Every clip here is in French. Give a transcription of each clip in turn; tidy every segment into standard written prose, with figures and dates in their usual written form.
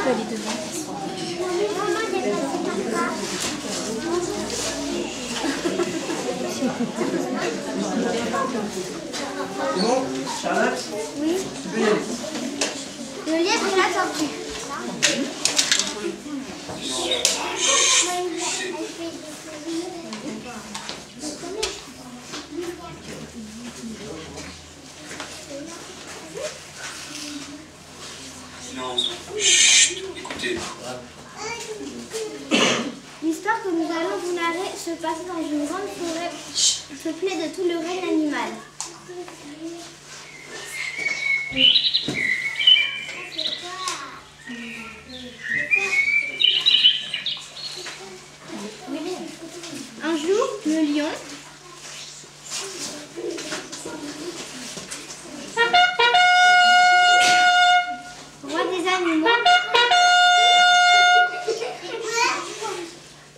peux aller devant. C'est bon, Charlotte? Oui. Tu peux y aller. Le lièvre et la tortue. Silence. Chut, écoutez. L'histoire que nous allons vous narrer se passe dans une grande forêt peuplée de tout le règne animal. Un jour, le lion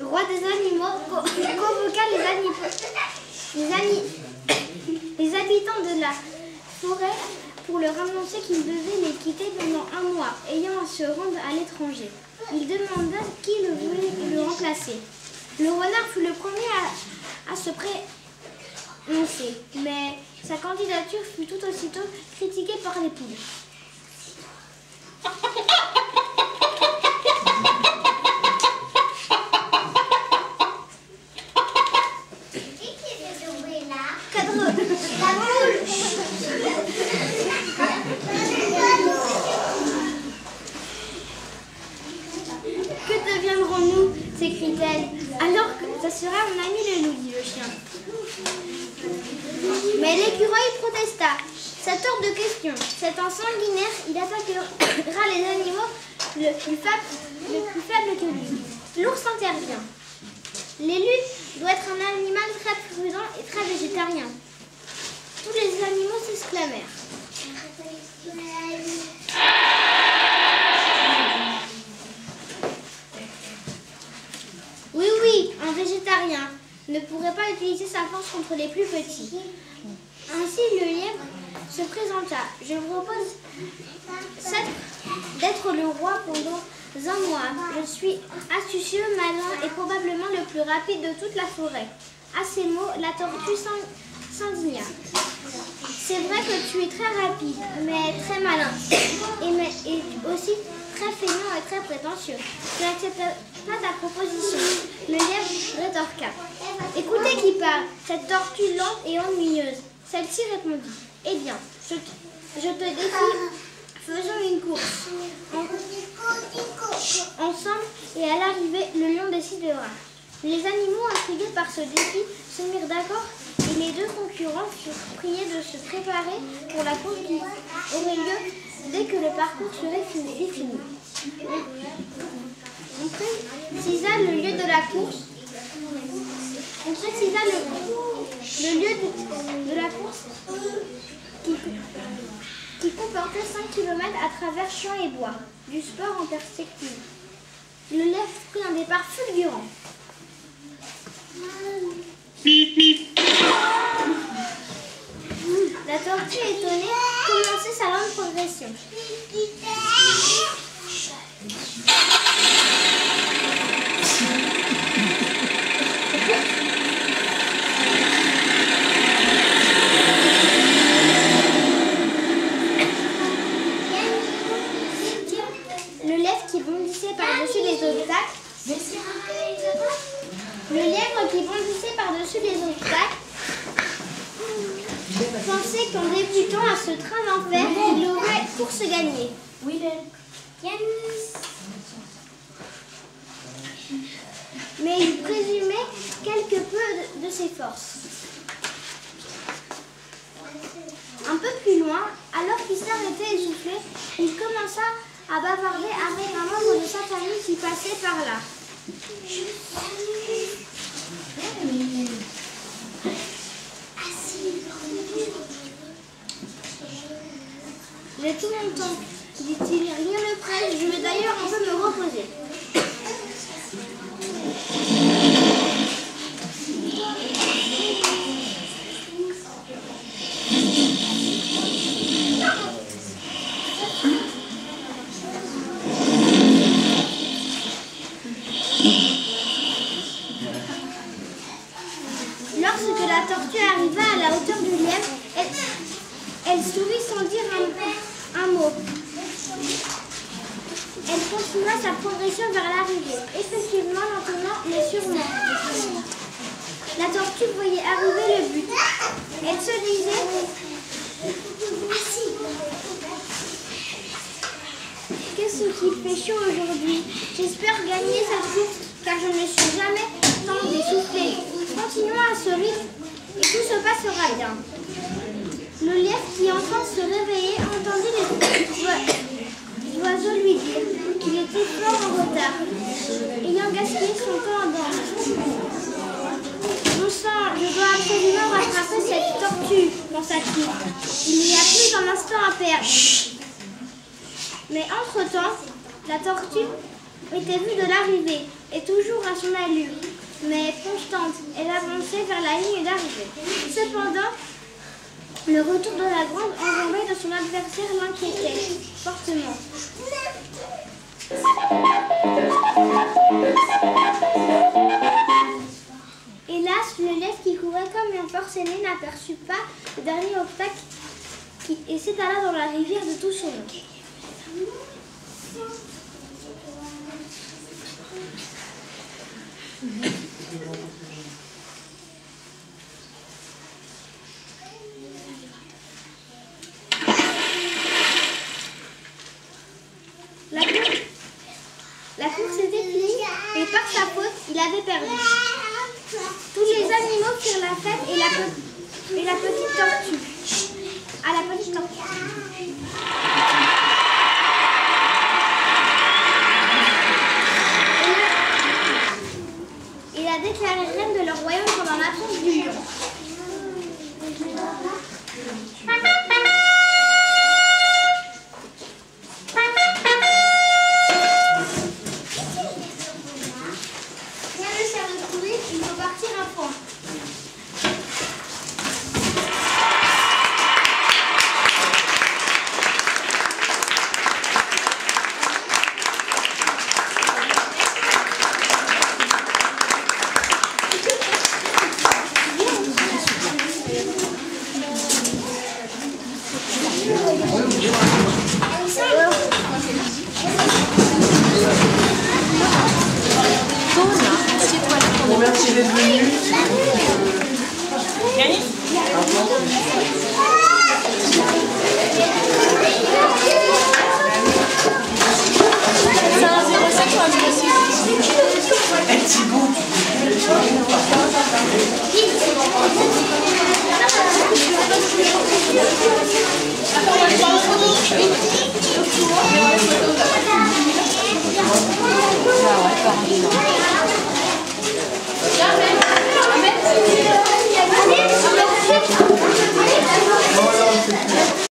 roi des animaux convoqua les habitants de la forêt pour leur annoncer qu'ils devaient les quitter pendant un mois, ayant à se rendre à l'étranger. Il demanda qui le voulait le remplacer. Le renard fut le premier à se prononcer, mais sa candidature fut tout aussitôt critiquée par les poules. Que deviendrons-nous? S'écrie-t-elle. Alors que ça sera mon ami le loup, dit le chien. Mais l'écureuil protesta. C'est hors de question. C'est un sanguinaire, il attaquera les animaux le plus faible que lui. L'ours intervient. L'élu doit être un animal très prudent et très végétarien. Tous les animaux s'exclamèrent. Oui, oui, un végétarien ne pourrait pas utiliser sa force contre les plus petits. Ainsi, le lièvre se présenta. Je vous propose d'être le roi pendant un mois. Je suis astucieux, malin et probablement le plus rapide de toute la forêt. À ces mots, la tortue s'indigna. C'est vrai que tu es très rapide, mais très malin, et aussi très feignant et très prétentieux. Je n'accepte pas ta proposition. Le lièvre rétorqua. Écoutez qui parle, cette tortue lente et ennuyeuse. Celle-ci répondit. Eh bien, je te défie, faisons une course. Ensemble, et à l'arrivée, le lion décidera. Les animaux, intrigués par ce défi, se mirent d'accord et les deux concurrents furent priés de se préparer pour la course qui aurait lieu dès que le parcours serait défini. On précisa le lieu de la course. On précisa le lieu de la course qui comportait 5 km à travers champs et bois, du sport en perspective. Le lièvre prit un départ fulgurant. La tortue, étonnée, commençait sa lente progression. Le lièvre qui bondissait par-dessus les obstacles. Le lièvre qui bondissait par-dessus les obstacles pensait qu'en débutant à ce train d'enfer, il aurait course gagnée. Mais il présumait quelque peu de ses forces. Un peu plus loin, alors qu'il s'arrêtait essoufflé, il commença à bavarder avec un membre de sa famille qui passait par là. J'ai tout mon temps, dit-il, rien ne presse, je vais d'ailleurs un peu me reposer. la hauteur du lièvre, elle sourit sans dire un mot. Elle continua sa progression vers l'arrivée. Effectivement, lentement, mais sûrement. La tortue voyait arriver le but. Elle se disait... Qu'est-ce qui fait chaud aujourd'hui? J'espère gagner cette course, car je ne me suis jamais tant essoufflée. Continuons à ce rythme et tout se passera bien. Le lièvre qui enfin se réveillait entendit les oiseaux lui dire qu'il était fort en retard, ayant gaspillé son temps à dormir. Je dois absolument rattraper cette tortue, pensa-t-il. Il n'y a plus d'un instant à perdre. Mais entre-temps, la tortue était vue de l'arrivée, et toujours à son allure, mais constante. Elle avançait vers la ligne d'arrivée. Cependant, le retour de la grande enjambée de son adversaire l'inquiétait fortement. Hélas, le lièvre qui courait comme un forcené n'aperçut pas le dernier obstacle et s'étala dans la rivière de tout son long. La course était finie et par sa faute, il avait perdu. Tous les animaux firent la fête et la petite tortue. À la petite tortue. Il a déclaré reine de leur royaume pendant l'absence du lion. Rien ne sert de courir, il faut partir à fond. Merci d'être venu. Yannick? C'est un 0,5 ou un 0,6? Eh, Thibaut, Jamais.